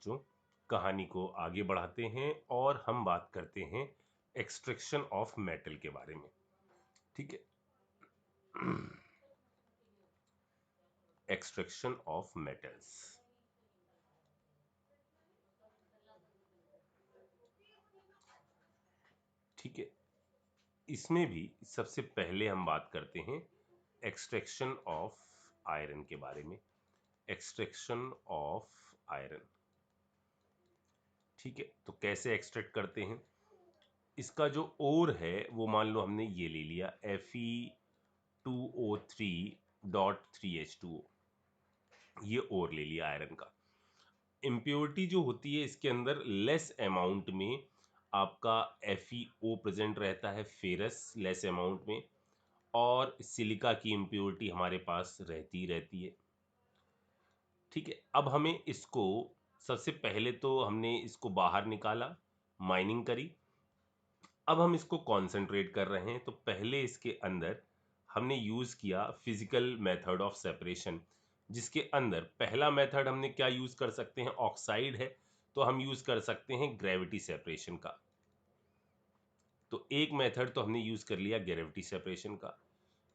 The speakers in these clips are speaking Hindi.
बच्चों, कहानी को आगे बढ़ाते हैं और हम बात करते हैं एक्सट्रैक्शन ऑफ मेटल के बारे में। ठीक है। Extraction of metals. ठीक है, इसमें भी सबसे पहले हम बात करते हैं एक्सट्रैक्शन ऑफ आयरन के बारे में। Extraction of iron. ठीक है, तो कैसे एक्सट्रैक्ट करते हैं? इसका जो ओर है वो मान लो हमने ये ले लिया Fe2O3.3H2O, ये ओर ले लिया आयरन का। इम्प्योरिटी जो होती है इसके अंदर लेस अमाउंट में आपका FeO प्रेजेंट रहता है, फेरस लेस अमाउंट में, और सिलिका की इम्प्योरिटी हमारे पास रहती है। ठीक है, अब हमें इसको सबसे पहले तो हमने इसको बाहर निकाला, माइनिंग करी। अब हम इसको कॉन्सेंट्रेट कर रहे हैं, तो पहले इसके अंदर हमने यूज़ किया फिजिकल मेथड ऑफ सेपरेशन, जिसके अंदर पहला मेथड हमने क्या यूज़ कर सकते हैं, ऑक्साइड है तो हम यूज़ कर सकते हैं ग्रेविटी सेपरेशन का। तो एक मेथड तो हमने यूज़ कर लिया ग्रेविटी सेपरेशन का।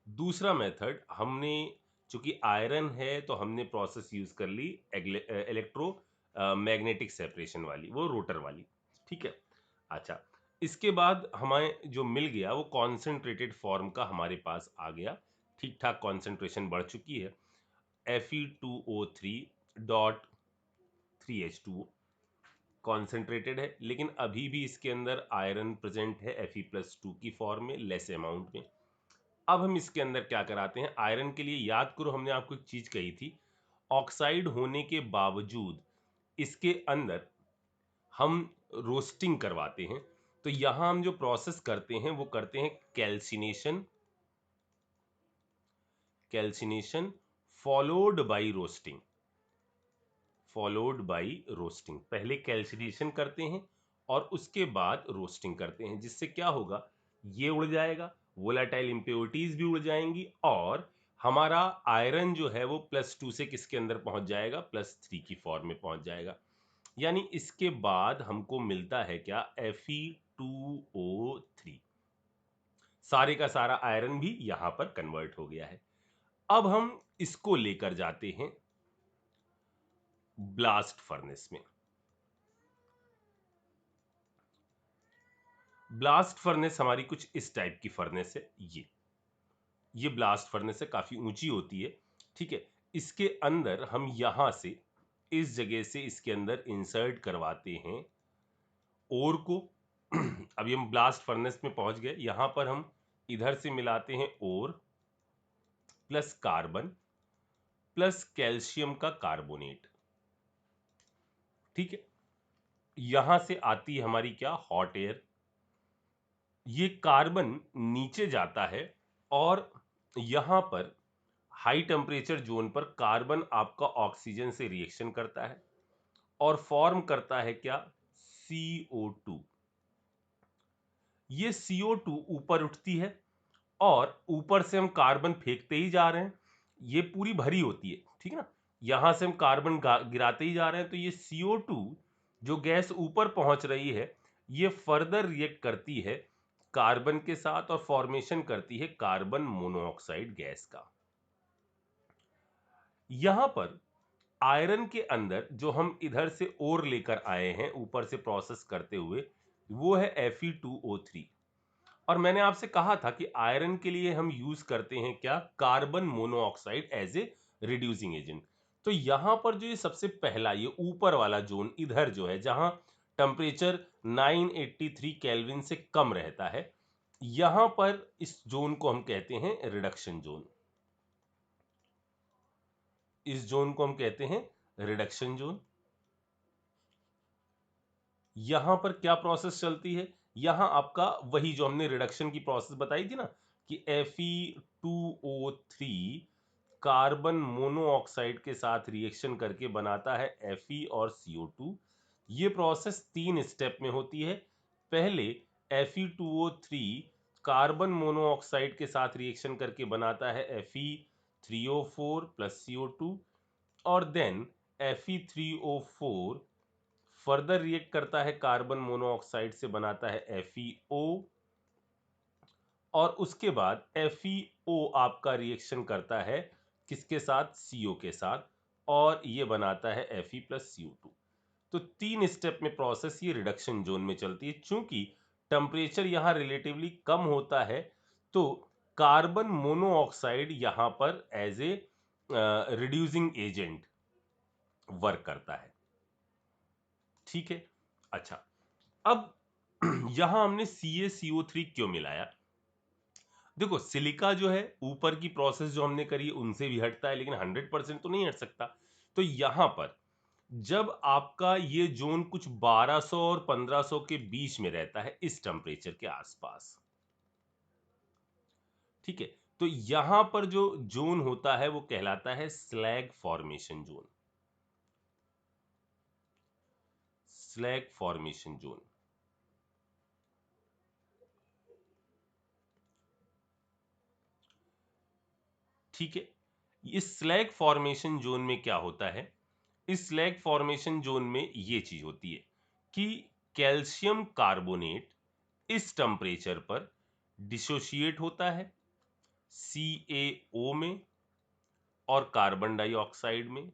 दूसरा मेथड हमने, चूंकि आयरन है तो हमने प्रोसेस यूज़ कर ली इलेक्ट्रो मैग्नेटिक सेपरेशन वाली, वो रोटर वाली। ठीक है, अच्छा, इसके बाद हमें जो मिल गया वो कॉन्सेंट्रेटेड फॉर्म का हमारे पास आ गया। ठीक ठाक कॉन्सेंट्रेशन बढ़ चुकी है, Fe2O3.3H2O कॉन्सेंट्रेटेड है, लेकिन अभी भी इसके अंदर आयरन प्रेजेंट है Fe+2 की फॉर्म में, लेस अमाउंट में। अब हम इसके अंदर क्या कराते हैं, आयरन के लिए याद करो हमने आपको एक चीज कही थी, ऑक्साइड होने के बावजूद इसके अंदर हम रोस्टिंग करवाते हैं। तो यहां हम जो प्रोसेस करते हैं वो करते हैं calcination, calcination followed by roasting, followed by roasting. पहले कैल्सिनेशन करते हैं और उसके बाद रोस्टिंग करते हैं, जिससे क्या होगा, ये उड़ जाएगा, वोलेटाइल इंप्योरिटीज भी उड़ जाएंगी, और हमारा आयरन जो है वो +2 से किसके अंदर पहुंच जाएगा, +3 की फॉर्म में पहुंच जाएगा। यानी इसके बाद हमको मिलता है क्या, Fe2O3। सारे का सारा आयरन भी यहां पर कन्वर्ट हो गया है। अब हम इसको लेकर जाते हैं ब्लास्ट फर्नेस में। ब्लास्ट फर्नेस हमारी कुछ इस टाइप की फर्नेस है। ये ब्लास्ट फर्नेस है, काफी ऊंची होती है। ठीक है, इसके अंदर हम यहां से, इस जगह से इसके अंदर इंसर्ट करवाते हैं ओर को। अभी हम ब्लास्ट फर्नेस में पहुंच गए, यहां पर हम इधर से मिलाते हैं ओर प्लस कार्बन प्लस कैल्शियम का कार्बोनेट। ठीक है, यहां से आती है हमारी क्या, हॉट एयर। ये कार्बन नीचे जाता है और यहां पर हाई टेम्परेचर जोन पर कार्बन आपका ऑक्सीजन से रिएक्शन करता है और फॉर्म करता है क्या, CO2। ये CO2 ऊपर उठती है और ऊपर से हम कार्बन फेंकते ही जा रहे हैं, ये पूरी भरी होती है। ठीक है ना, यहां से हम कार्बन गिराते ही जा रहे हैं, तो ये CO2 जो गैस ऊपर पहुंच रही है, ये फर्दर रिएक्ट करती है कार्बन के साथ और फॉर्मेशन करती है कार्बन मोनोऑक्साइड गैस का। यहां पर आयरन के अंदर जो हम इधर से ओर लेकर आए हैं ऊपर से प्रोसेस करते हुए, वो है Fe2O3। और मैंने आपसे कहा था कि आयरन के लिए हम यूज करते हैं क्या, carbon monoxide as a reducing agent. तो यहां पर जो ये सबसे पहला ये ऊपर वाला जोन इधर जो है, जहां टेम्परेचर 983 केल्विन से कम रहता है, यहां पर इस जोन को हम कहते हैं रिडक्शन जोन। इस जोन को हम कहते हैं रिडक्शन जोन। यहां पर क्या प्रोसेस चलती है, यहां आपका वही जो हमने रिडक्शन की प्रोसेस बताई थी ना, कि Fe2O3 कार्बन मोनोऑक्साइड के साथ रिएक्शन करके बनाता है Fe और CO2। ये प्रोसेस 3 स्टेप में होती है। पहले Fe2O3 कार्बन मोनोऑक्साइड के साथ रिएक्शन करके बनाता है Fe3O4 प्लस CO2, और देन Fe3O4 फर्दर रिएक्ट करता है कार्बन मोनोऑक्साइड से, बनाता है FeO, और उसके बाद FeO आपका रिएक्शन करता है किसके साथ? CO के साथ, और ये बनाता है Fe प्लस CO2। तो 3 स्टेप में प्रोसेस ये रिडक्शन जोन में चलती है। चूंकि टेम्परेचर यहाँ रिलेटिवली कम होता है तो कार्बन मोनोऑक्साइड यहाँ पर as a reducing agent work करता है। ठीक है, अच्छा, अब यहां हमने CaCO3 क्यों मिलाया? देखो, सिलिका जो है ऊपर की प्रोसेस जो हमने करी उनसे भी हटता है, लेकिन 100% तो नहीं हट सकता। तो यहां पर जब आपका ये जोन कुछ 1200 और 1500 के बीच में रहता है, इस टेम्परेचर के आसपास, ठीक है, तो यहां पर जो जोन होता है वो कहलाता है slag formation zone. Slag formation zone, ठीक है। इस स्लैग फॉर्मेशन जोन में क्या होता है? इस स्लैग फॉर्मेशन जोन में ये चीज होती है कि कैल्शियम कार्बोनेट इस टेम्परेचर पर डिसोशिएट होता है CaO में और कार्बन डाइऑक्साइड में,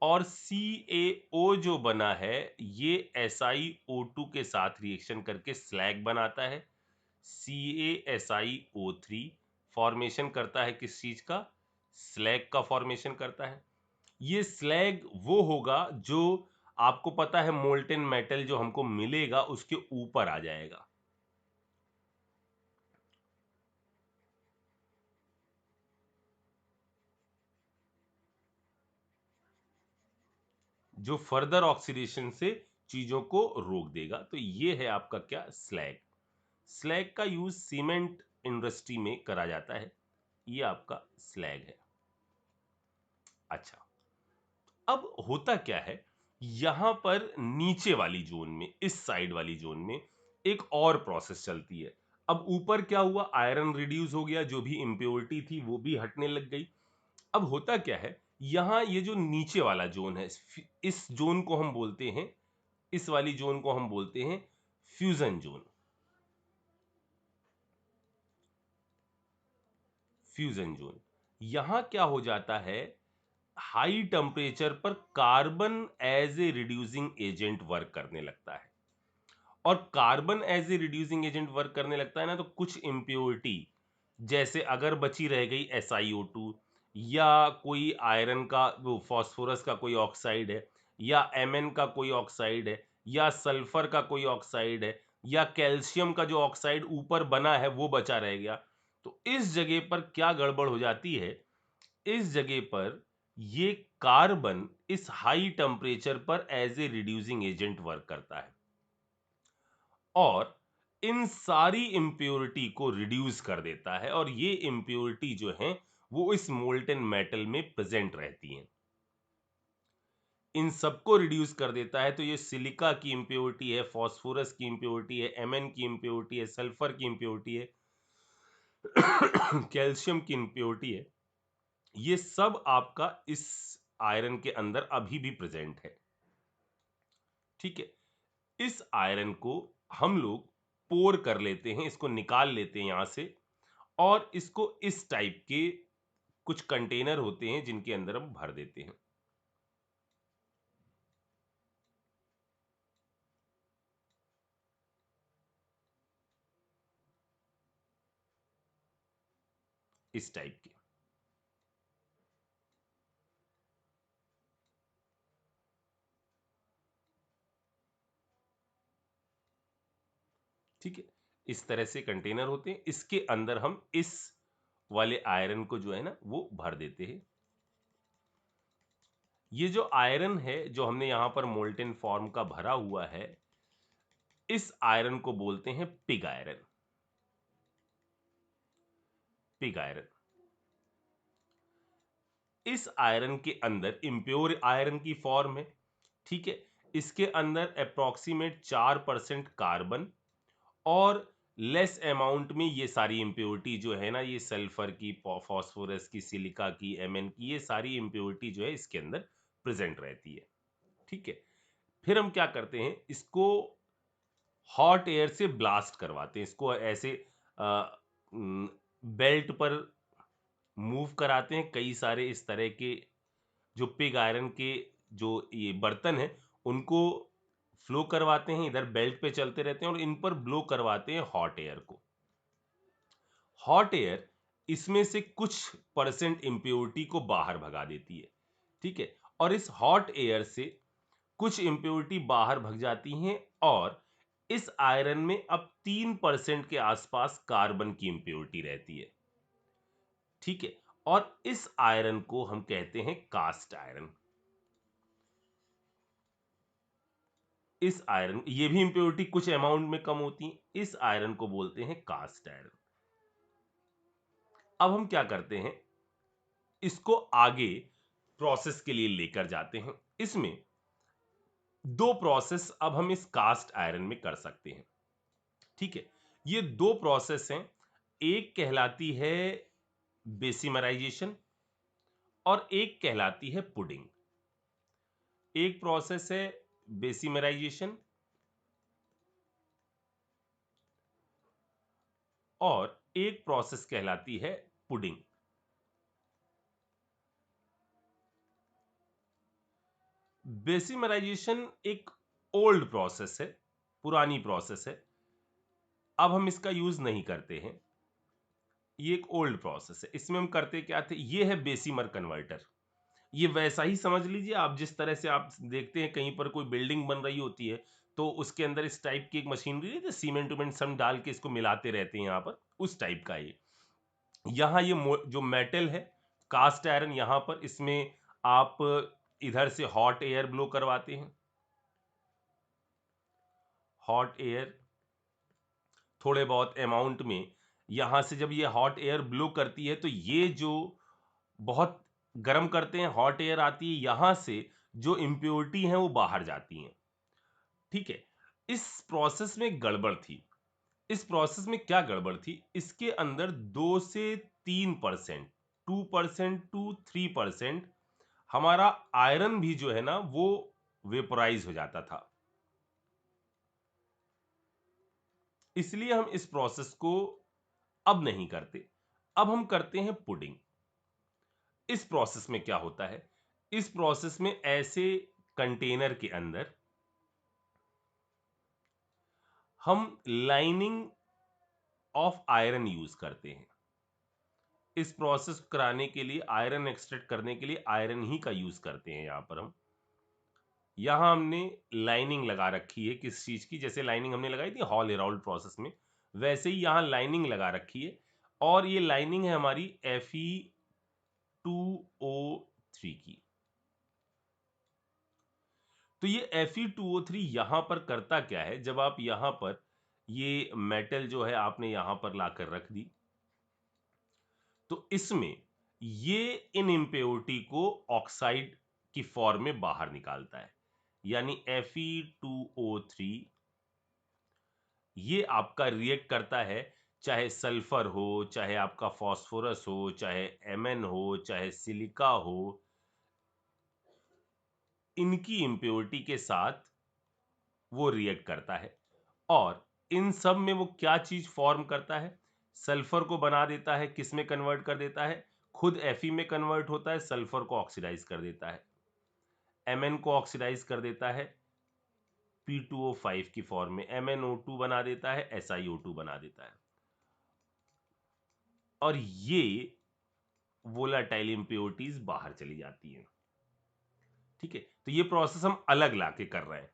और CaO जो बना है ये SiO2 के साथ रिएक्शन करके स्लैग बनाता है। CaSiO3 फॉर्मेशन करता है किस चीज का? स्लैग का फॉर्मेशन करता है। ये स्लैग वो होगा जो आपको पता है मोल्टेन मेटल जो हमको मिलेगा उसके ऊपर आ जाएगा। जो फर्दर ऑक्सीडेशन से चीजों को रोक देगा। तो ये है आपका क्या? स्लैग। स्लैग का यूज सीमेंट इंडस्ट्री में करा जाता है। ये आपका स्लैग है। अच्छा, अब होता क्या है, यहां पर नीचे वाली जोन में, इस साइड वाली जोन में एक और प्रोसेस चलती है। अब ऊपर क्या हुआ? आयरन रिड्यूस हो गया, जो भी इंप्योरिटी थी वो भी हटने लग गई। अब होता क्या है, यहां ये जो नीचे वाला जोन है, इस जोन को हम बोलते हैं, इस वाली जोन को हम बोलते हैं फ्यूजन जोन। फ्यूजन जोन, यहां क्या हो जाता है, हाई टेम्परेचर पर carbon as a reducing agent work करने लगता है। और carbon as a reducing agent work करने लगता है ना, तो कुछ इम्प्योरिटी, जैसे अगर बची रह गई SiO2, या कोई आयरन का वो फास्फोरस का कोई ऑक्साइड है, या Mn का कोई ऑक्साइड है, या सल्फर का कोई ऑक्साइड है, या कैल्शियम का जो ऑक्साइड ऊपर बना है वो बचा रह गया, तो इस जगह पर क्या गड़बड़ हो जाती है? इस जगह पर ये कार्बन इस हाई टेम्परेचर पर as a reducing agent work करता है, और इन सारी इम्प्योरिटी को रिड्यूस कर देता है, और ये इम्प्योरिटी जो हैं वो इस मोल्टेन मेटल में प्रेजेंट रहती हैं। इन सबको रिड्यूस कर देता है। तो ये सिलिका की इम्प्योरिटी है, फास्फोरस की इम्प्योरिटी है, Mn की इम्प्योरिटी है, सल्फर की इम्प्योरिटी है, कैल्शियम की इम्प्योरिटी है, ये सब आपका इस आयरन के अंदर अभी भी प्रेजेंट है। ठीक है, इस आयरन को हम लोग पोर कर लेते हैं, इसको निकाल लेते हैं यहां से, और इसको इस टाइप के कुछ कंटेनर होते हैं जिनके अंदर हम भर देते हैं। इस टाइप के, ठीक है, इस तरह से कंटेनर होते हैं, इसके अंदर हम इस वाले आयरन को जो है ना वो भर देते हैं। ये जो आयरन है जो हमने यहां पर मोल्टेन फॉर्म का भरा हुआ है, इस आयरन को बोलते हैं पिग आयरन। पिग आयरन, इस आयरन के अंदर इंप्योर आयरन की फॉर्म है। ठीक है, इसके अंदर अप्रोक्सीमेट 4% कार्बन, और लेस अमाउंट में ये सारी इम्प्योरिटी जो है ना, ये सल्फर की, फास्फोरस की, सिलिका की, Mn की, ये सारी इम्प्योरिटी जो है इसके अंदर प्रेजेंट रहती है। ठीक है, फिर हम क्या करते हैं, इसको हॉट एयर से ब्लास्ट करवाते हैं, इसको ऐसे बेल्ट पर मूव कराते हैं। कई सारे इस तरह के जो पिग आयरन के जो ये बर्तन हैं उनको फ्लो करवाते हैं, इधर बेल्ट पे चलते रहते हैं और इन पर ब्लो करवाते हैं हॉट एयर को। हॉट एयर इसमें से कुछ परसेंट इम्प्योरिटी को बाहर भगा देती है, ठीक है। और इस हॉट एयर से कुछ इम्प्योरिटी बाहर भग जाती हैं और इस आयरन में अब 3% के आसपास कार्बन की इम्प्योरिटी रहती है, ठीक है। और इस आयरन को हम कहते हैं कास्ट आयरन। इस आयरन, ये भी इम्प्योरिटी कुछ अमाउंट में कम होती है, इस आयरन को बोलते हैं कास्ट आयरन। अब हम क्या करते हैं, इसको आगे प्रोसेस के लिए लेकर जाते हैं। इसमें दो प्रोसेस अब हम इस कास्ट आयरन में कर सकते हैं, ठीक है। ये दो प्रोसेस हैं, एक कहलाती है बेसिमराइजेशन और एक कहलाती है पुडिंग। एक प्रोसेस है बेसिमराइजेशन और एक प्रोसेस कहलाती है पुडिंग। बेसिमराइजेशन एक ओल्ड प्रोसेस है, पुरानी प्रोसेस है, अब हम इसका यूज नहीं करते हैं। ये एक ओल्ड प्रोसेस है। इसमें हम करते क्या थे, ये है बेसिमर कन्वर्टर। ये वैसा ही समझ लीजिए आप, जिस तरह से आप देखते हैं कहीं पर कोई बिल्डिंग बन रही होती है तो उसके अंदर इस टाइप की एक मशीनरी है, सीमेंट उमेंट सब डाल के इसको मिलाते रहते हैं यहाँ पर, उस टाइप का ये। यहाँ ये जो मेटल है कास्ट आयरन, यहाँ पर इसमें आप इधर से हॉट एयर ब्लो करवाते हैं, हॉट एयर थोड़े बहुत अमाउंट में। यहां से जब ये हॉट एयर ब्लो करती है तो ये जो बहुत गर्म करते हैं, हॉट एयर आती है, यहां से जो इम्प्योरिटी है वो बाहर जाती हैं, ठीक है। इस प्रोसेस में गड़बड़ थी। इस प्रोसेस में क्या गड़बड़ थी, इसके अंदर 2 से 3%, 2% to 3% हमारा आयरन भी जो है ना वो वेपोराइज हो जाता था। इसलिए हम इस प्रोसेस को अब नहीं करते, अब हम करते हैं पुडिंग। इस प्रोसेस में क्या होता है, इस प्रोसेस में ऐसे कंटेनर के अंदर हम लाइनिंग ऑफ आयरन यूज करते हैं। इस प्रोसेस कराने के लिए, आयरन एक्सट्रैक्ट करने के लिए आयरन ही का यूज करते हैं। यहां पर हम, यहां हमने लाइनिंग लगा रखी है किस चीज की, जैसे लाइनिंग हमने लगाई थी हॉल हेराल्ड प्रोसेस में, वैसे ही यहां लाइनिंग लगा रखी है। और ये लाइनिंग है हमारी Fe2O3 की। तो ये Fe2O3 यहां पर करता क्या है, जब आप यहां पर ये मेटल जो है आपने यहां पर लाकर रख दी तो इसमें ये इन इम्प्योरिटी को ऑक्साइड की फॉर्म में बाहर निकालता है। यानी Fe2O3 ये आपका रिएक्ट करता है, चाहे सल्फर हो, चाहे आपका फास्फोरस हो, चाहे Mn हो, चाहे सिलिका हो, इनकी इम्प्योरिटी के साथ वो रिएक्ट करता है। और इन सब में वो क्या चीज फॉर्म करता है, सल्फर को बना देता है, किस में कन्वर्ट कर देता है, खुद Fe में कन्वर्ट होता है, सल्फर को ऑक्सीडाइज कर देता है, Mn को ऑक्सीडाइज कर देता है P2O5 की फॉर्म में, MnO2 बना देता है, SiO2 बना देता है। और ये वोलाटाइल इम्प्योरिटीज बाहर चली जाती हैं, ठीक है। तो ये प्रोसेस हम अलग लाके कर रहे हैं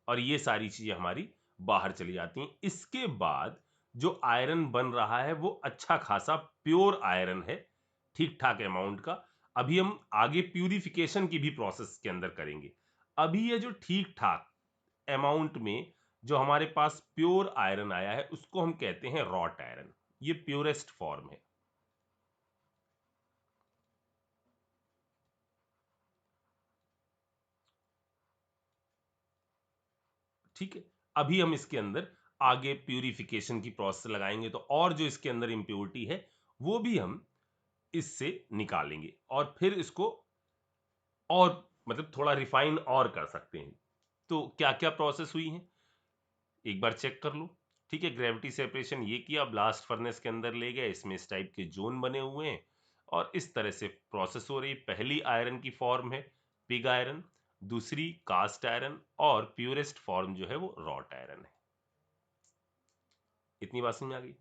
और ये सारी चीजें हमारी बाहर चली जाती हैं। इसके बाद जो आयरन बन रहा है वो अच्छा खासा प्योर आयरन है, ठीक ठाक अमाउंट का। अभी हम आगे प्यूरिफिकेशन की भी प्रोसेस के अंदर करेंगे। अभी ये जो ठीक ठाक अमाउंट में जो हमारे पास प्योर आयरन आया है उसको हम कहते हैं रॉट आयरन। ये प्योरेस्ट फॉर्म है, ठीक है। अभी हम इसके अंदर आगे प्यूरिफिकेशन की प्रोसेस लगाएंगे तो और जो इसके अंदर इम्प्योरिटी है वो भी हम इससे निकालेंगे और फिर इसको और मतलब थोड़ा रिफाइन और कर सकते हैं। तो क्या क्या प्रोसेस हुई है एक बार चेक कर लो। ठीक है, ग्रेविटी सेपरेशन ये किया, ब्लास्ट फर्नेस के अंदर ले गए, इसमें इस टाइप के जोन बने हुए हैं और इस तरह से प्रोसेस हो रही। पहली आयरन की फॉर्म है पिग आयरन, दूसरी कास्ट आयरन और प्योरेस्ट फॉर्म जो है वो रॉट आयरन है। इतनी बात समझ आ गई।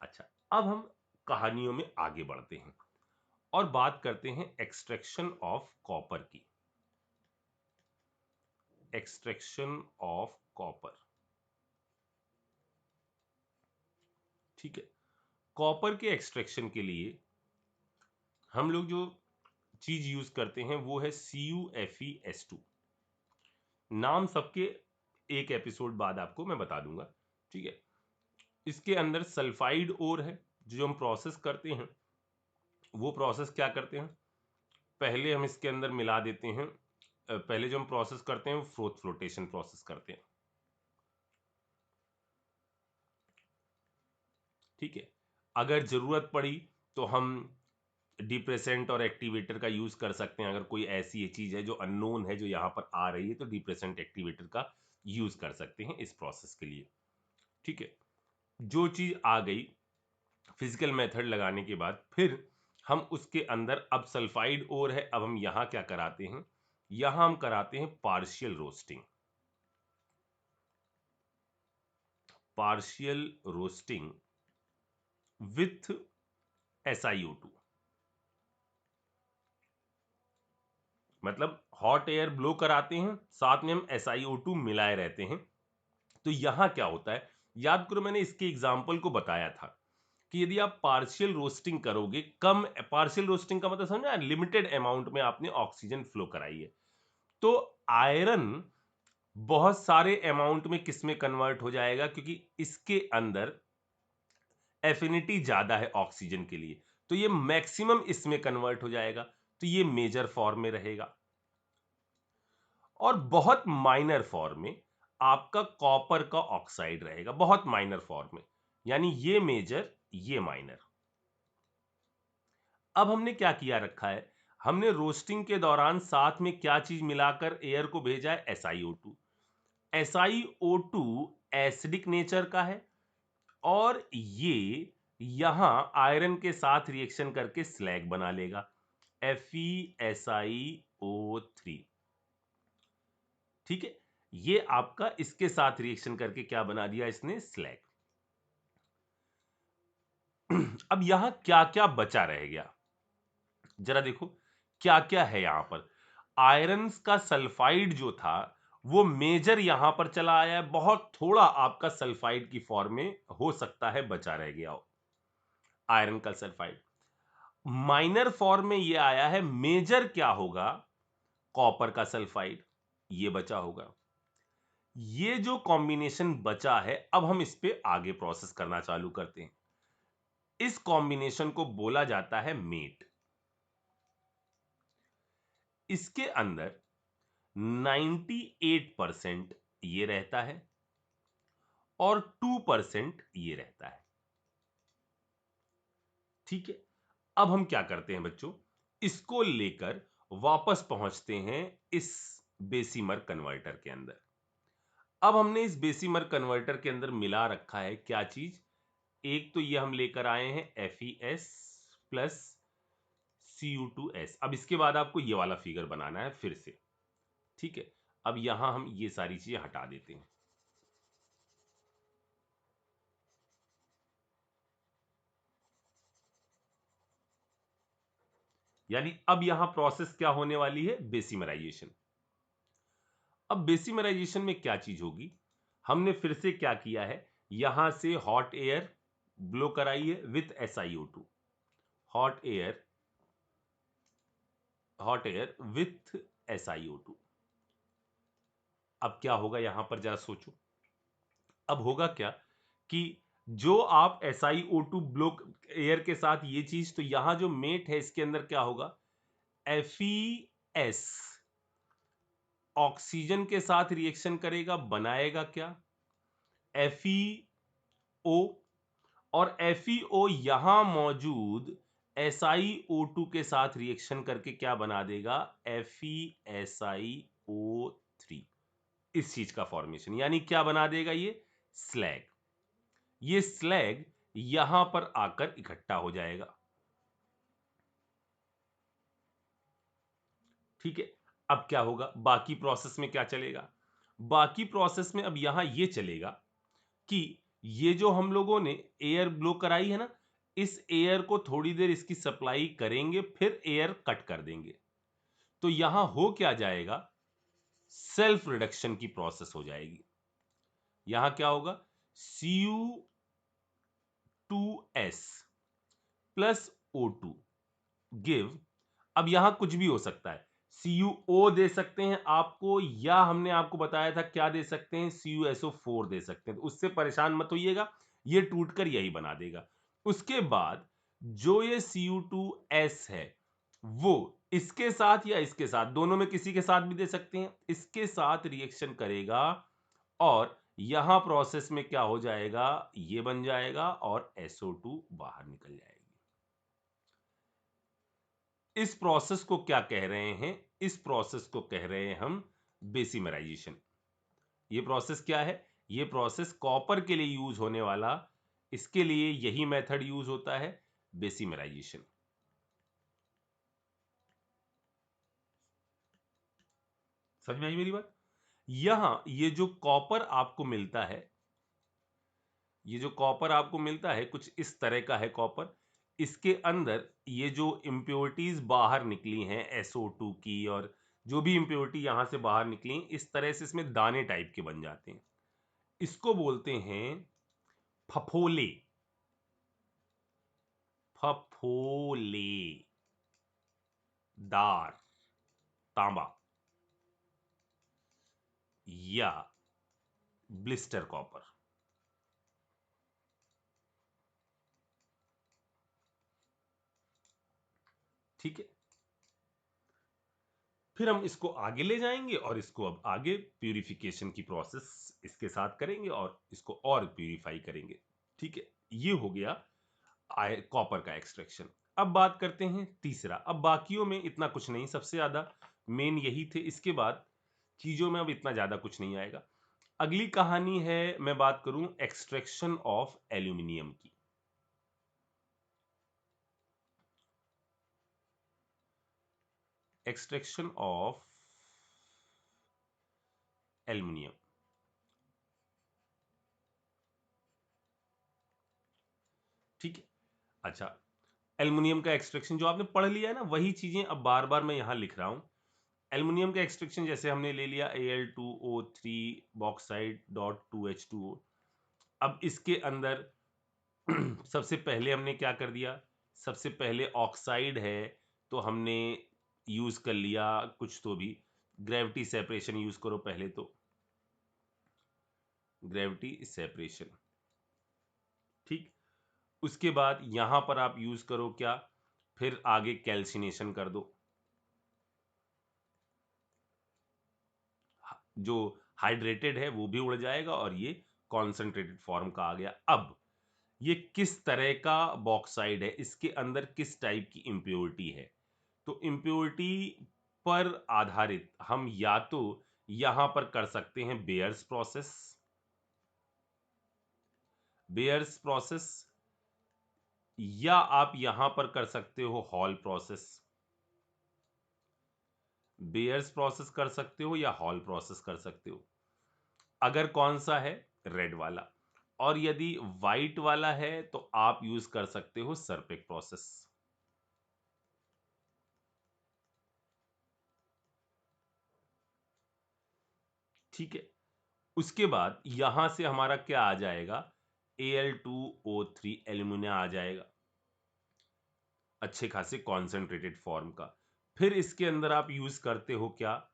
अच्छा, अब हम कहानियों में आगे बढ़ते हैं और बात करते हैं एक्सट्रैक्शन ऑफ कॉपर की। एक्सट्रैक्शन ऑफ कॉपर, ठीक है। कॉपर के एक्सट्रैक्शन के लिए हम लोग जो चीज यूज करते हैं वो है CuFeS2। नाम सबके एक एपिसोड बाद आपको मैं बता दूंगा, ठीक है। इसके अंदर सल्फाइड ओर है, जो हम प्रोसेस करते हैं वो प्रोसेस क्या करते हैं, पहले हम इसके अंदर मिला देते हैं। पहले जो हम प्रोसेस करते हैं फ्लोटेशन प्रोसेस करते हैं, ठीक है। अगर जरूरत पड़ी तो हम डिप्रेसेंट और एक्टिवेटर का यूज कर सकते हैं। अगर कोई ऐसी चीज है जो अननोन है जो यहां पर आ रही है तो डिप्रेसेंट एक्टिवेटर का यूज कर सकते हैं इस प्रोसेस के लिए, ठीक है। जो चीज आ गई फिजिकल मेथड लगाने के बाद, फिर हम उसके अंदर, अब सल्फाइड ओर है, अब हम यहां क्या कराते हैं, यहां हम कराते हैं partial roasting. Partial roasting with SiO2, मतलब हॉट एयर ब्लो कराते हैं, साथ में हम SiO2 मिलाए रहते हैं। तो यहां क्या होता है, याद करो मैंने इसके एग्जाम्पल को बताया था कि यदि आप पार्शियल रोस्टिंग करोगे, कम पार्शियल रोस्टिंग का मतलब समझा, लिमिटेड अमाउंट में आपने ऑक्सीजन फ्लो कराई है, तो आयरन बहुत सारे अमाउंट में किस में कन्वर्ट हो जाएगा, क्योंकि इसके अंदर एफिनिटी ज्यादा है ऑक्सीजन के लिए, तो ये मैक्सिमम इसमें कन्वर्ट हो जाएगा, तो ये मेजर फॉर्म में रहेगा। और बहुत माइनर फॉर्म में आपका कॉपर का ऑक्साइड रहेगा, बहुत माइनर फॉर्म में, यानी ये मेजर ये माइनर। अब हमने क्या किया रखा है, हमने रोस्टिंग के दौरान साथ में क्या चीज मिलाकर एयर को भेजा है, SiO2। SiO2 एसिडिक नेचर का है और ये यहां आयरन के साथ रिएक्शन करके स्लैग बना लेगा, FeSiO3, ठीक है। ये आपका इसके साथ रिएक्शन करके क्या बना दिया इसने, स्लैग। अब यहां क्या क्या बचा रह गया, जरा देखो क्या क्या है यहां पर। आयरन का सल्फाइड जो था वो मेजर यहां पर चला आया है, बहुत थोड़ा आपका सल्फाइड की फॉर्म में हो सकता है बचा रह गया हो आयरन का सल्फाइड। माइनर फॉर्म में ये आया है, मेजर क्या होगा, कॉपर का सल्फाइड ये बचा होगा। ये जो कॉम्बिनेशन बचा है, अब हम इस पे आगे प्रोसेस करना चालू करते हैं। इस कॉम्बिनेशन को बोला जाता है मेट। इसके अंदर 98% ये रहता है और 2% ये रहता है, ठीक है। अब हम क्या करते हैं बच्चों, इसको लेकर वापस पहुंचते हैं इस बेसिमर कन्वर्टर के अंदर। अब हमने इस बेसिमर कन्वर्टर के अंदर मिला रखा है क्या चीज, एक तो ये हम लेकर आए हैं FeS प्लस Cu2S। अब इसके बाद आपको ये वाला फिगर बनाना है फिर से, ठीक है। अब यहां हम ये सारी चीजें हटा देते हैं। यानी अब यहां प्रोसेस क्या होने वाली है, बेसिमराइजेशन। अब बेसिमराइजेशन में क्या चीज होगी, हमने फिर से क्या किया है, यहां से हॉट एयर ब्लो कराई है with SiO2, hot air, hot air with SiO2। अब क्या होगा यहां पर जरा सोचो, अब होगा क्या कि जो आप SiO2 ब्लो एयर के साथ ये चीज, तो यहां जो मेट है इसके अंदर क्या होगा, FeS ऑक्सीजन के साथ रिएक्शन करेगा, बनाएगा क्या, FeO, और FeO यहां मौजूद SiO2 के साथ रिएक्शन करके क्या बना देगा, FeSiO3। इस चीज का फॉर्मेशन, यानी क्या बना देगा ये स्लैग। ये स्लैग यहां पर आकर इकट्ठा हो जाएगा। ठीक है, अब क्या होगा, बाकी प्रोसेस में क्या चलेगा, बाकी प्रोसेस में अब यहां ये चलेगा कि ये जो हम लोगों ने एयर ब्लो कराई है ना, इस एयर को थोड़ी देर इसकी सप्लाई करेंगे, फिर एयर कट कर देंगे। तो यहां हो क्या जाएगा, सेल्फ रिडक्शन की प्रोसेस हो जाएगी। यहां क्या होगा, Cu2s प्लस O2 गिव, अब यहां कुछ भी हो सकता है, CuO दे सकते हैं आपको, या हमने आपको बताया था क्या दे सकते हैं, CuSO4 दे सकते हैं। तो उससे परेशान मत होइएगा, ये टूटकर यही बना देगा। उसके बाद जो ये Cu2s है वो इसके साथ या इसके साथ, दोनों में किसी के साथ भी दे सकते हैं, इसके साथ रिएक्शन करेगा और यहां प्रोसेस में क्या हो जाएगा, ये बन जाएगा और SO2 बाहर निकल जाएगी। इस प्रोसेस को क्या कह रहे हैं, इस प्रोसेस को कह रहे हैं हम बेसिमराइजेशन। ये प्रोसेस क्या है, ये प्रोसेस कॉपर के लिए यूज होने वाला, इसके लिए यही मेथड यूज होता है, बेसिमराइजेशन। समझ में आई मेरी बात। यहां ये जो कॉपर आपको मिलता है, ये जो कॉपर आपको मिलता है कुछ इस तरह का है कॉपर, इसके अंदर ये जो इम्प्योरिटीज बाहर निकली हैं SO2 की, और जो भी इम्प्योरिटी यहां से बाहर निकली, इस तरह से इसमें दाने टाइप के बन जाते हैं। इसको बोलते हैं फफोले। फफोले दार तांबा या ब्लिस्टर कॉपर। ठीक है, फिर हम इसको आगे ले जाएंगे और इसको अब आगे प्यूरिफिकेशन की प्रोसेस इसके साथ करेंगे और इसको और प्यूरिफाई करेंगे। ठीक है, ये हो गया कॉपर का एक्सट्रैक्शन। अब बात करते हैं तीसरा। अब बाकियों में इतना कुछ नहीं, सबसे ज्यादा मेन यही थे, इसके बाद चीजों में अब इतना ज्यादा कुछ नहीं आएगा। अगली कहानी है, मैं बात करूं एक्सट्रैक्शन ऑफ एल्यूमिनियम की। Extraction of aluminium. ठीक है, अच्छा, एल्युमिनियम का एक्सट्रैक्शन जो आपने पढ़ लिया है ना, वही चीजें अब बार बार मैं यहां लिख रहा हूं। एल्युमिनियम का एक्सट्रैक्शन जैसे हमने ले लिया Al2O3 बॉक्साइड डॉट 2H2O। अब इसके अंदर सबसे पहले हमने क्या कर दिया, सबसे पहले ऑक्साइड है तो हमने यूज कर लिया कुछ तो भी, ग्रेविटी सेपरेशन यूज करो पहले तो, ग्रेविटी सेपरेशन। ठीक, उसके बाद यहां पर आप यूज करो क्या, फिर आगे कैल्सिनेशन कर दो, जो हाइड्रेटेड है वो भी उड़ जाएगा और ये कॉन्सेंट्रेटेड फॉर्म का आ गया। अब ये किस तरह का बॉक्साइड है, इसके अंदर किस टाइप की इम्प्योरिटी है, तो इम्प्योरिटी पर आधारित हम या तो यहां पर कर सकते हैं बेयर्स प्रोसेस, बेयर्स प्रोसेस, या आप यहां पर कर सकते हो हॉल प्रोसेस। बेयर्स प्रोसेस कर सकते हो या हॉल प्रोसेस कर सकते हो। अगर कौन सा है, रेड वाला, और यदि व्हाइट वाला है तो आप यूज कर सकते हो सरपेक प्रोसेस। ठीक है, उसके बाद यहां से हमारा क्या आ जाएगा, Al2O3 एल्यूमिना आ जाएगा, अच्छे खासे कॉन्सेंट्रेटेड फॉर्म का। फिर इसके अंदर आप यूज करते हो क्या,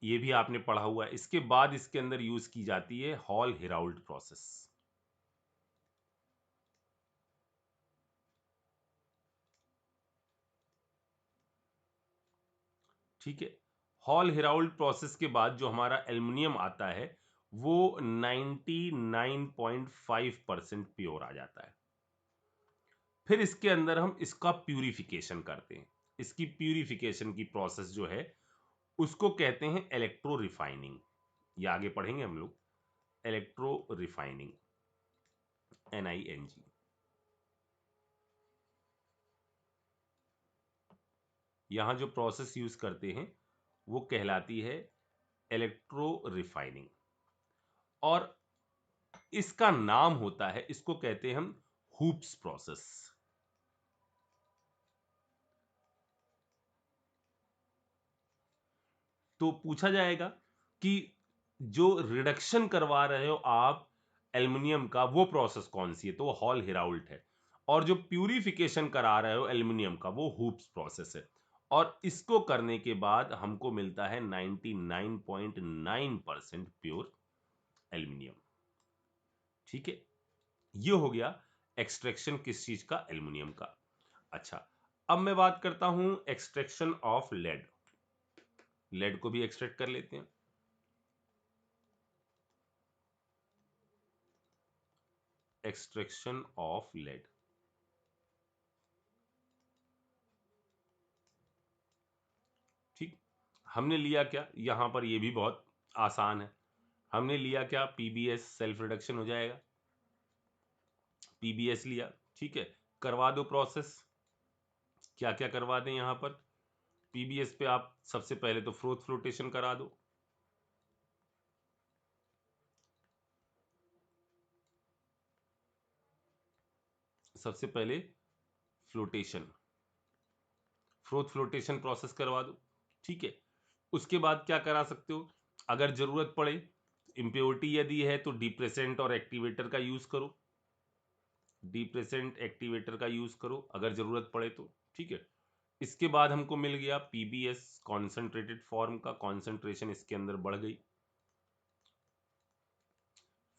ये भी आपने पढ़ा हुआ है। इसके बाद इसके अंदर यूज की जाती है हॉल हेराल्ड प्रोसेस। ठीक है, हॉल हेराल्ड प्रोसेस के बाद जो हमारा एल्युमिनियम आता है वो 99.5% प्योर आ जाता है। फिर इसके अंदर हम इसका प्यूरिफिकेशन करते हैं। इसकी प्यूरिफिकेशन की प्रोसेस जो है उसको कहते हैं इलेक्ट्रो रिफाइनिंग। ये आगे पढ़ेंगे हम लोग। Electro refining, NING। यहां जो प्रोसेस यूज करते हैं वो कहलाती है इलेक्ट्रो रिफाइनिंग, और इसका नाम होता है, इसको कहते हैं हम हूप्स प्रोसेस। तो पूछा जाएगा कि जो रिडक्शन करवा रहे हो आप एल्युमिनियम का, वो प्रोसेस कौन सी है, तो वो हॉल हेराउल्ट है। और जो प्यूरिफिकेशन करा रहे हो एल्युमिनियम का, वो हूप्स प्रोसेस है। और इसको करने के बाद हमको मिलता है 99.9% प्योर एल्युमिनियम। ठीक है, ये हो गया एक्सट्रैक्शन किस चीज का, एल्युमिनियम का। अच्छा, अब मैं बात करता हूं एक्सट्रैक्शन ऑफ लेड। लेड को भी एक्सट्रैक्ट कर लेते हैं। एक्सट्रैक्शन ऑफ लेड, ठीक। हमने लिया क्या यहां पर, ये भी बहुत आसान है। हमने लिया क्या, पीबीएस, सेल्फ रिडक्शन हो जाएगा। पीबीएस लिया, ठीक है। करवा दो प्रोसेस, क्या क्या करवा दें यहां पर। पीबीएस पे आप सबसे पहले तो फ्रोथ फ्लोटेशन करा दो। सबसे पहले फ्लोटेशन, फ्रोथ फ्लोटेशन प्रोसेस करवा दो, ठीक है। उसके बाद क्या करा सकते हो, अगर जरूरत पड़े, इम्प्योरिटी यदि है तो डिप्रेसेंट और एक्टिवेटर का यूज करो। डिप्रेसेंट एक्टिवेटर का यूज करो अगर जरूरत पड़े तो, ठीक है। इसके बाद हमको मिल गया पीबीएस कॉन्सेंट्रेटेड फॉर्म का, कॉन्सेंट्रेशन इसके अंदर बढ़ गई।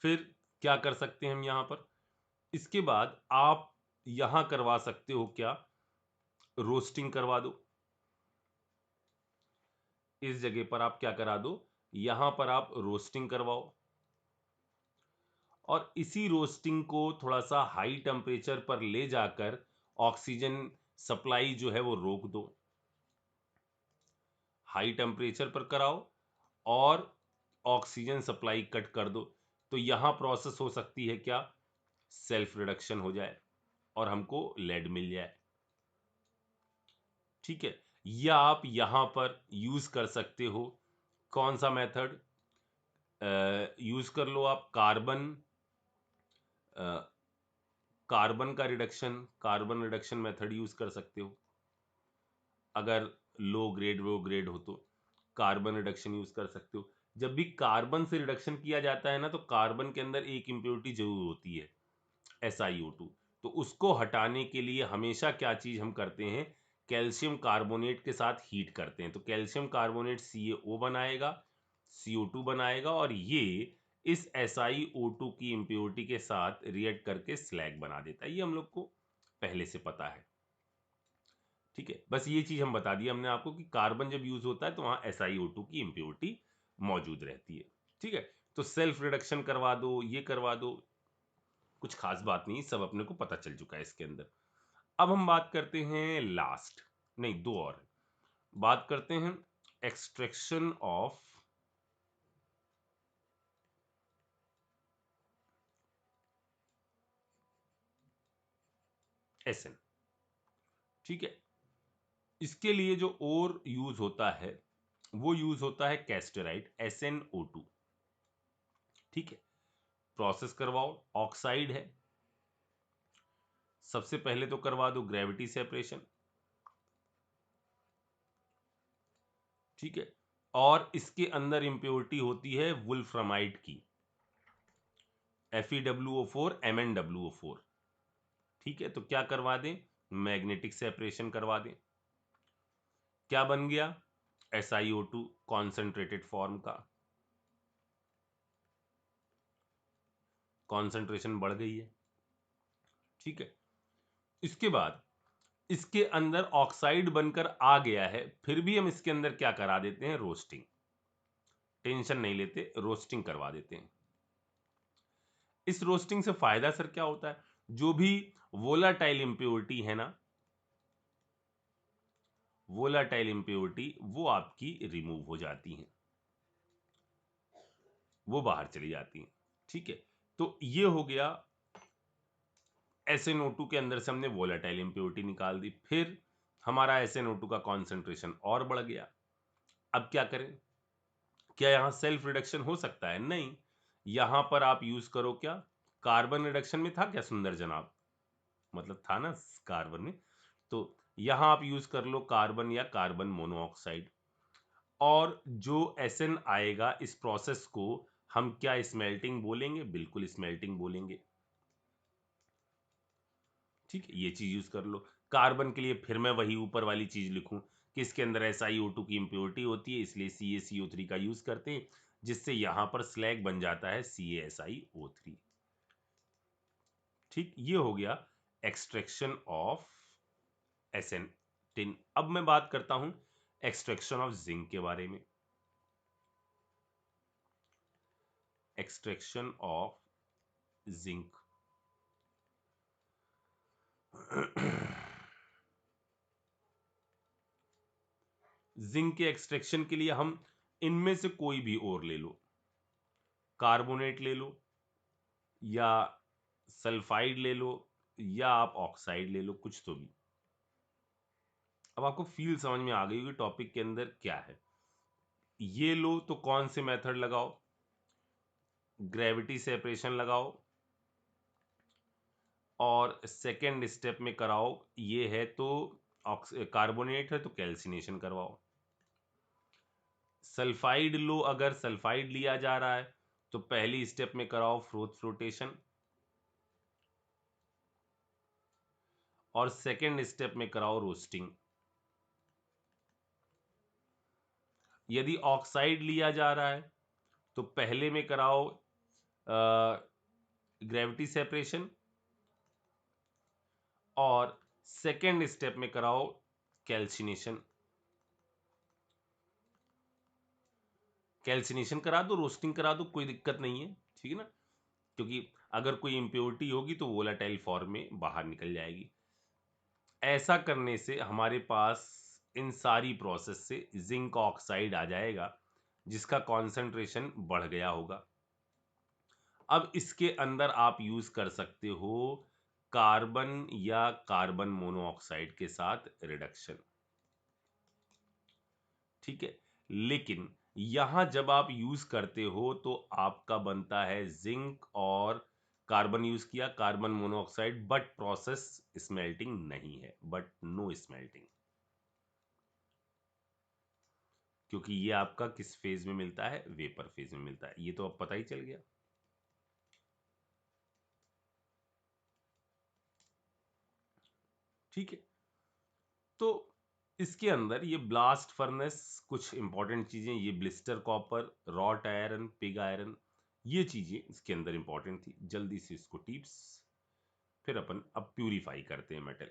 फिर क्या कर सकते हैं हम यहां पर, इसके बाद आप यहां करवा सकते हो क्या, रोस्टिंग करवा दो। इस जगह पर आप क्या करा दो, यहां पर आप रोस्टिंग करवाओ, और इसी रोस्टिंग को थोड़ा सा हाई टेम्परेचर पर ले जाकर ऑक्सीजन सप्लाई जो है वो रोक दो। हाई टेम्परेचर पर कराओ और ऑक्सीजन सप्लाई कट कर दो, तो यहां प्रोसेस हो सकती है क्या, सेल्फ रिडक्शन हो जाए और हमको लेड मिल जाए। ठीक है, या आप यहां पर यूज कर सकते हो कौन सा मेथड, यूज कर लो आप कार्बन, कार्बन का reduction, carbon reduction method use कर सकते हो। अगर लो ग्रेड वो ग्रेड हो तो कार्बन रिडक्शन यूज कर सकते हो। जब भी कार्बन से रिडक्शन किया जाता है ना, तो कार्बन के अंदर एक इम्प्योरिटी जरूर होती है, SiO2। तो उसको हटाने के लिए हमेशा क्या चीज हम करते हैं, कैल्शियम कार्बोनेट के साथ हीट करते हैं। तो कैल्शियम कार्बोनेट CaO बनाएगा, CO2 बनाएगा, और ये इस SiO2 की इम्प्योरिटी के साथ रिएक्ट करके स्लैग बना देता है। ये हम लोग को पहले से पता है, ठीक है। बस ये चीज हम बता दिया हमने आपको कि कार्बन जब यूज होता है तो वहां SiO2 की इम्प्योरिटी मौजूद रहती है, ठीक है। तो सेल्फ रिडक्शन करवा दो, ये करवा दो, कुछ खास बात नहीं, सब अपने को पता चल चुका है इसके अंदर। अब हम बात करते हैं लास्ट, नहीं दो और, बात करते हैं एक्सट्रैक्शन ऑफ SN, ठीक है। इसके लिए जो और यूज होता है वो यूज होता है कैस्टराइट, SnO2, ठीक है। प्रोसेस करवाओ, ऑक्साइड है, सबसे पहले तो करवा दो ग्रेविटी सेपरेशन, ठीक है। और इसके अंदर इंप्योरिटी होती है वुल्फ्रामाइड की, FeWO4 MnWO4, ठीक है। तो क्या करवा दें, मैग्नेटिक सेपरेशन करवा दें। क्या बन गया, SiO2 कॉन्सेंट्रेटेड फॉर्म का, कॉन्सेंट्रेशन बढ़ गई है, ठीक है। इसके बाद इसके अंदर ऑक्साइड बनकर आ गया है, फिर भी हम इसके अंदर क्या करा देते हैं, रोस्टिंग। टेंशन नहीं लेते, रोस्टिंग करवा देते हैं। इस रोस्टिंग से फायदा सर क्या होता है, जो भी वोलाटाइल इंप्योरिटी है ना, वोलाटाइल इंप्योरिटी वो आपकी रिमूव हो जाती हैं। वो बाहर चली जाती हैं। ठीक है, तो ये हो गया SnO2 के अंदर से हमने वोलेटाइल इम्प्योरिटी निकाल दी। फिर हमारा SnO2 का कॉन्सेंट्रेशन और बढ़ गया। अब क्या करें? क्या यहाँ सेल्फ रिडक्शन हो सकता है? नहीं। यहां पर आप यूज करो क्या? कार्बन रिडक्शन में था क्या सुंदर जनाब? मतलब था ना कार्बन में। तो यहां आप यूज कर लो कार्बन या कार्बन मोनोऑक्साइड। और जो एसएन आएगा इस प्रोसेस को हम क्या स्मेल्टिंग बोलेंगे? बिल्कुल स्मेल्टिंग बोलेंगे। ठीक है, ये चीज यूज कर लो। कार्बन के लिए फिर मैं वही ऊपर वाली चीज लिखूं कि इसके अंदर SiO2 की इंप्योरिटी होती है, इसलिए CaCO3 का यूज करते हैं, जिससे यहां पर स्लैग बन जाता है CaSiO3। ठीक, ये हो गया एक्सट्रैक्शन ऑफ SN10। अब मैं बात करता हूं एक्सट्रैक्शन ऑफ जिंक के बारे में। Extraction of zinc. जिंक के एक्सट्रैक्शन के लिए हम इनमें से कोई भी और ले लो, कार्बोनेट ले लो या सल्फाइड ले लो या आप ऑक्साइड ले लो, कुछ तो भी। अब आपको फील समझ में आ गई होगी टॉपिक के अंदर क्या है। ये लो तो कौन से मेथड लगाओ? ग्रेविटी सेपरेशन लगाओ और सेकेंड स्टेप में कराओ, ये है तो कार्बोनेट है तो कैल्सिनेशन करवाओ। सल्फाइड लो, अगर सल्फाइड लिया जा रहा है तो पहली स्टेप में कराओ फ्लोटेशन और सेकेंड स्टेप में कराओ रोस्टिंग। यदि ऑक्साइड लिया जा रहा है तो पहले में कराओ ग्रेविटी सेपरेशन और सेकेंड स्टेप में कराओ कैल्सिनेशन। कैल्सिनेशन करा दो, रोस्टिंग करा दो, कोई दिक्कत नहीं है। ठीक है ना, क्योंकि अगर कोई इम्प्योरिटी होगी तो वोलेटाइल फॉर्म में बाहर निकल जाएगी। ऐसा करने से हमारे पास इन सारी प्रोसेस से जिंक ऑक्साइड आ जाएगा जिसका कॉन्सेंट्रेशन बढ़ गया होगा। अब इसके अंदर आप यूज कर सकते हो कार्बन या कार्बन मोनोऑक्साइड के साथ रिडक्शन। ठीक है, लेकिन यहां जब आप यूज करते हो तो आपका बनता है जिंक और कार्बन यूज किया, carbon monoxide, but process smelting नहीं है, बट नो स्मेल्टिंग। क्योंकि ये आपका किस फेज में मिलता है? वेपर फेज में मिलता है। ये तो अब पता ही चल गया। ठीक है, तो इसके अंदर ये ब्लास्ट फर्नेस, कुछ इंपॉर्टेंट चीजें, ये blister copper, wrought iron, pig iron, ये चीजें इसके अंदर इंपॉर्टेंट थी। जल्दी से इसको टिप्स, फिर अपन अब प्यूरिफाई करते हैं मेटल।